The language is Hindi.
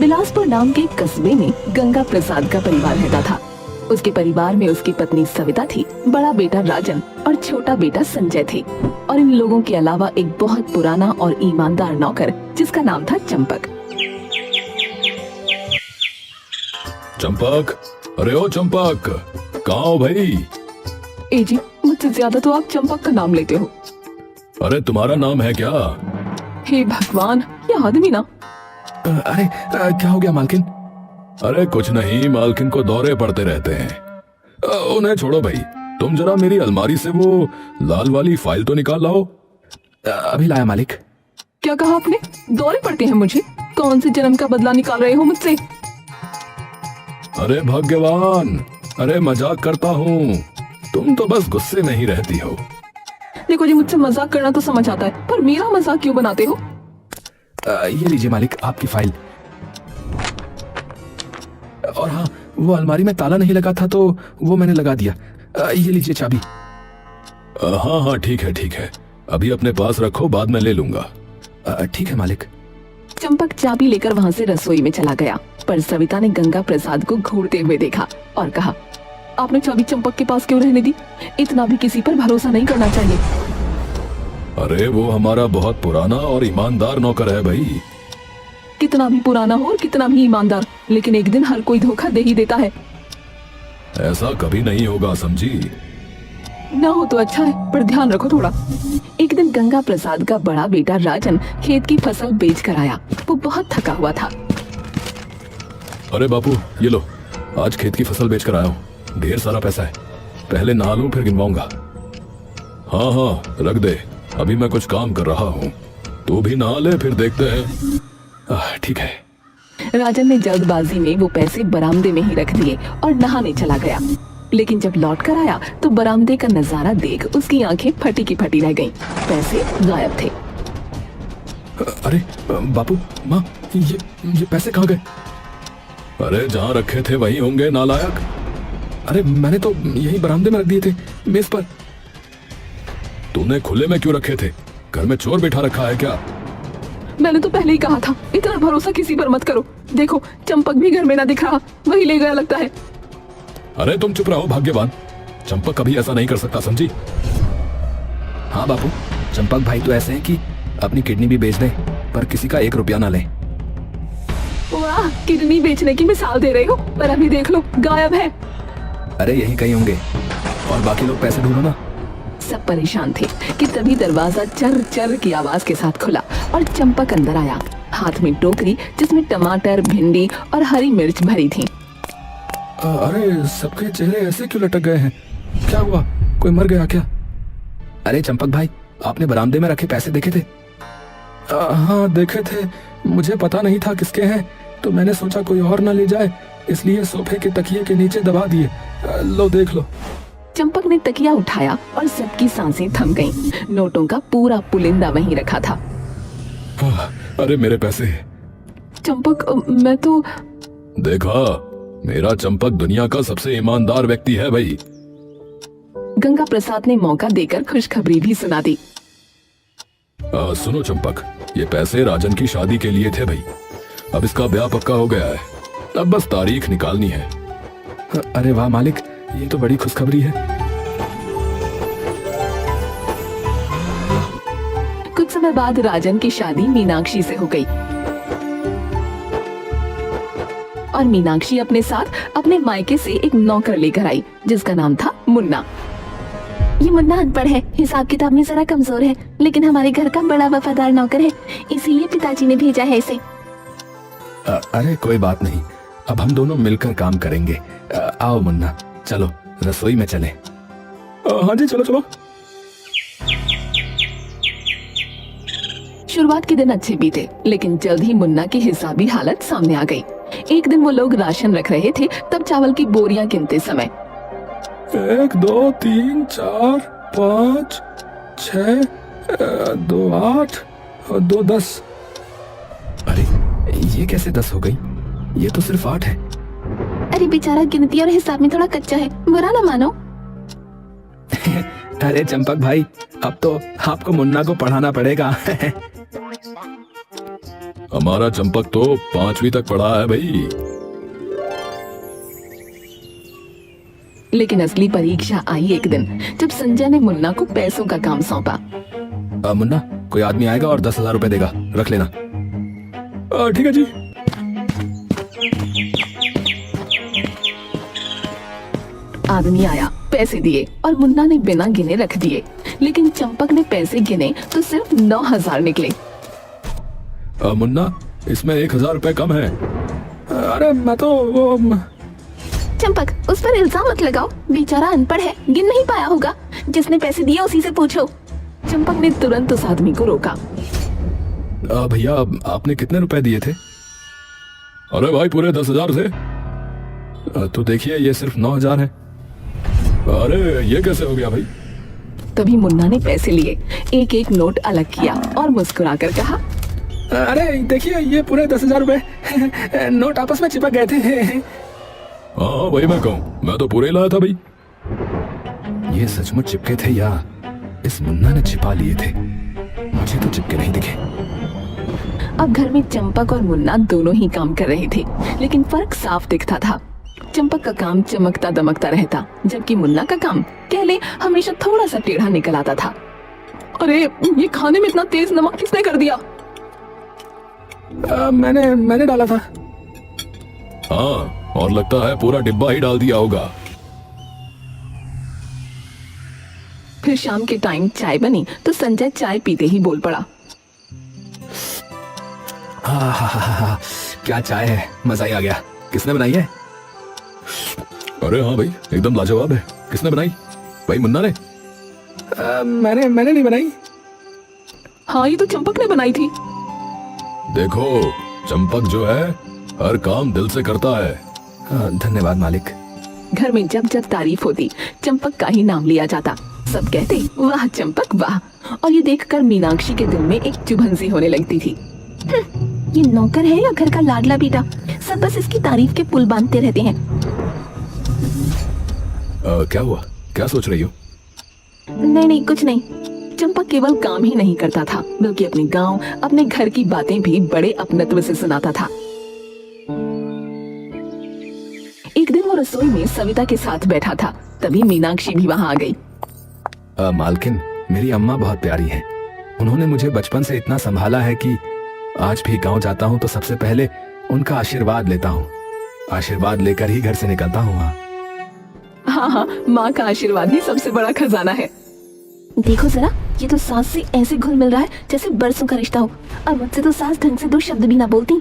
बिलासपुर नाम के एक कस्बे में गंगा प्रसाद का परिवार रहता था। उसके परिवार में उसकी पत्नी सविता थी, बड़ा बेटा राजन और छोटा बेटा संजय थे, और इन लोगों के अलावा एक बहुत पुराना और ईमानदार नौकर जिसका नाम था चंपक। चंपक, अरे ओ चंपक, कहाँ हो भाई? ए जी, मुझसे ज्यादा तो आप चंपक का नाम लेते हो। अरे तुम्हारा नाम है क्या? हे भगवान, ये आदमी ना। अरे क्या हो गया मालकिन? अरे कुछ नहीं, मालकिन को दौरे पड़ते रहते हैं। उन्हें छोड़ो भाई, तुम जरा मेरी अलमारी से वो लाल वाली फाइल तो निकाल लाओ। अभी लाया मालिक। क्या कहा आपने? दौरे पड़ते हैं मुझे? कौन से जन्म का बदला निकाल रहे हो मुझसे? अरे भाग्यवान, अरे मजाक करता हूँ, तुम तो बस गुस्से में ही रहती हो। देखो जी, मुझसे मजाक करना तो समझ आता है, पर मेरा मजाक क्यों बनाते हो? ये लीजिए मालिक, आपकी फाइल। और हाँ, वो अलमारी में ताला नहीं लगा था तो वो मैंने लगा दिया। ये लीजिए चाबी। हाँ हाँ ठीक है, अभी अपने पास रखो, बाद में ले लूंगा। ठीक है मालिक। चंपक चाबी लेकर वहाँ से रसोई में चला गया, पर सविता ने गंगा प्रसाद को घूरते हुए देखा और कहा, आपने चाबी चंपक के पास क्यों रहने दी? इतना भी किसी पर भरोसा नहीं करना चाहिए। अरे वो हमारा बहुत पुराना और ईमानदार नौकर है भाई। कितना भी पुराना हो और कितना भी ईमानदार, लेकिन एक दिन हर कोई धोखा दे ही देता है। ऐसा कभी नहीं होगा, समझी? ना हो तो अच्छा है, पर ध्यान रखो थोड़ा। एक दिन गंगा प्रसाद का बड़ा बेटा राजन खेत की फसल बेच कर आया। वो बहुत थका हुआ था। अरे बापू, ये लो, आज खेत की फसल बेच कर आया हूँ, ढेर सारा पैसा है, पहले नहा लूं फिर गिनवाऊंगा। हाँ हाँ रख दे, अभी मैं कुछ काम कर रहा हूँ, तू भी नहा ले, फिर देखते हैं। ठीक है। राजन ने जल्दबाजी में वो पैसे बरामदे में ही रख दिए और नहाने चला गया। लेकिन जब लौट कर आया तो बरामदे का नजारा देख उसकी आंखें फटी की फटी रह गईं। पैसे गायब थे। अरे बापू, माँ, ये पैसे कहाँ गए? अरे जहाँ रखे थे वहीं होंगे, नालायक। अरे मैंने तो यही बरामदे में रख दिए थे, मेज पर। तूने खुले में क्यों रखे थे? घर में चोर बैठा रखा है क्या? मैंने तो पहले ही कहा था, इतना भरोसा किसी पर मत करो। देखो, चंपक भी घर में ना दिख रहा, वही ले गया लगता है। अरे तुम चुप रहो भाग्यवान, चंपक कभी ऐसा नहीं कर सकता, समझी? हाँ बापू, चंपक भाई तो ऐसे हैं कि अपनी किडनी भी बेच दें, पर किसी का 1 रुपया ना लें। वाह, किडनी बेचने की मिसाल दे रहे हो, पर अभी देख लो, गायब है। अरे यहीं कहीं होंगे, और बाकी लोग पैसे ढूंढो ना। सब परेशान थे कि तभी दरवाजा चर चर की आवाज के साथ खुला और चंपक अंदर आया, हाथ में टोकरी जिसमें टमाटर, भिंडी और हरी मिर्च भरी थी। अरे सबके चेहरे ऐसे क्यों लटक गए हैं? क्या हुआ, कोई मर गया क्या? अरे चंपक भाई, आपने बरामदे में रखे पैसे देखे थे? हाँ देखे थे, मुझे पता नहीं था किसके हैं, तो मैंने सोचा कोई और ना ले जाए, इसलिए सोफे के तकिए के नीचे दबा दिए। लो देख लो। चंपक ने तकिया उठाया और सबकी सांसें थम गईं। नोटों का पूरा पुलिंदा वहीं रखा था। अरे मेरे पैसे। चंपक, मैं तो। देखा, मेरा चंपक दुनिया का सबसे ईमानदार व्यक्ति है भाई। गंगा प्रसाद ने मौका देकर खुशखबरी भी सुना दी। सुनो चंपक, ये पैसे राजन की शादी के लिए थे भाई। अब इसका ब्याह पक्का हो गया है, अब बस तारीख निकालनी है। अरे वाह मालिक, ये तो बड़ी खुशखबरी है। कुछ समय बाद राजन की शादी मीनाक्षी से हो गई और मीनाक्षी अपने साथ अपने मायके से एक नौकर लेकर आई जिसका नाम था मुन्ना। ये मुन्ना अनपढ़ है, हिसाब किताब में जरा कमजोर है, लेकिन हमारे घर का बड़ा वफादार नौकर है, इसीलिए पिताजी ने भेजा है इसे। अरे कोई बात नहीं, अब हम दोनों मिलकर काम करेंगे। आओ मुन्ना, चलो रसोई में चले। हाँ जी, चलो चलो। शुरुआत के दिन अच्छे बीते, लेकिन जल्द ही मुन्ना की हिसाबी हालत सामने आ गई। एक दिन वो लोग राशन रख रहे थे, तब चावल की बोरियां गिनते समय 1 2 3 4 5 6 2 8 2 10। अरे ये कैसे 10 हो गई? ये तो सिर्फ 8 है। अरे बेचारा गिनती और हिसाब में थोड़ा कच्चा है, बुरा ना मानो। अरे चंपक भाई, अब तो आपको मुन्ना को पढ़ाना पड़ेगा। हमारा चंपक तो 5वीं तक पढ़ा है भाई। लेकिन असली परीक्षा आई एक दिन जब संजय ने मुन्ना को पैसों का काम सौंपा। मुन्ना, कोई आदमी आएगा और 10,000 रुपए देगा, रख लेना। ठीक है जी। आदमी आया, पैसे दिए और मुन्ना ने बिना गिने रख दिए। लेकिन चंपक ने पैसे गिने तो सिर्फ 9,000 निकले। मुन्ना, इसमें 1,000 रुपए कम है। अरे मैं तो वो चंपक, उस पर इल्जाम मत लगाओ, बेचारा अनपढ़ है, गिन नहीं पाया होगा। जिसने पैसे दिए उसी से पूछो। चंपक ने तुरंत उस आदमी को रोका। भैया, आपने कितने रुपए दिए थे? अरे भाई, पूरे 10,000 थे। तो देखिए, ये सिर्फ 9,000 है। अरे ये कैसे हो गया भाई? तभी मुन्ना ने पैसे लिए, एक एक नोट अलग किया और मुस्कुरा कर कहा, अरे देखिए, ये पूरे 10,000 रुपए नोट आपस में चिपक गए थे। हाँ वही मैं कहूँ, मैं तो पूरे ही लाया था भाई। ये सचमुच चिपके थे या इस मुन्ना ने छिपा लिए थे? मुझे तो चिपके नहीं दिखे। अब घर में चंपक और मुन्ना दोनों ही काम कर रहे थे, लेकिन फर्क साफ दिखता था। चंपक का काम चमकता दमकता रहता, जबकि मुन्ना का काम कह ले हमेशा थोड़ा सा टेढ़ा निकल आता था। अरे ये खाने में इतना तेज नमक किसने कर दिया? मैंने डाला था। हाँ, और लगता है पूरा डिब्बा ही डाल दिया होगा। फिर शाम के टाइम चाय बनी तो संजय चाय पीते ही बोल पड़ा, क्या चाय है, मजा ही आ गया। किसने बनाई है? अरे हाँ भाई, एकदम लाजवाब है। किसने बनाई? भाई मुन्ना ने। मैंने नहीं बनाई। हाँ, ये तो चंपक ने बनाई थी। देखो, चंपक जो है हर काम दिल से करता है। धन्यवाद मालिक। घर में जब जब तारीफ होती, चंपक का ही नाम लिया जाता। सब कहते, वाह चंपक वाह। और ये देखकर मीनाक्षी के दिल में एक चुभन सी होने लगती थी। ये नौकर है या घर का लाडला बेटा? सब बस इसकी तारीफ के पुल बांधते रहते हैं। क्या हुआ? क्या सोच रही हो? नहीं कुछ नहीं। चंपक केवल काम ही नहीं करता था, बल्कि अपने गांव, अपने घर की बातें भी बड़े अपनत्व से सुनाता था। एक दिन वो रसोई में सविता के साथ बैठा था, तभी मीनाक्षी भी वहां आ गई। मालकिन, मेरी अम्मा बहुत प्यारी हैं। उन्होंने मुझे बचपन से इतना संभाला है कि आज भी गांव जाता हूं तो सबसे पहले उनका आशीर्वाद लेता हूं। आशीर्वाद लेकर ही घर से निकलता हूं। हाँ, माँ का आशीर्वाद ही सबसे बड़ा खजाना है। देखो जरा, ये तो सास से ऐसे घुल मिल रहा है जैसे बरसों का रिश्ता हो, और मुझसे तो सास ढंग से 2 शब्द भी ना बोलती।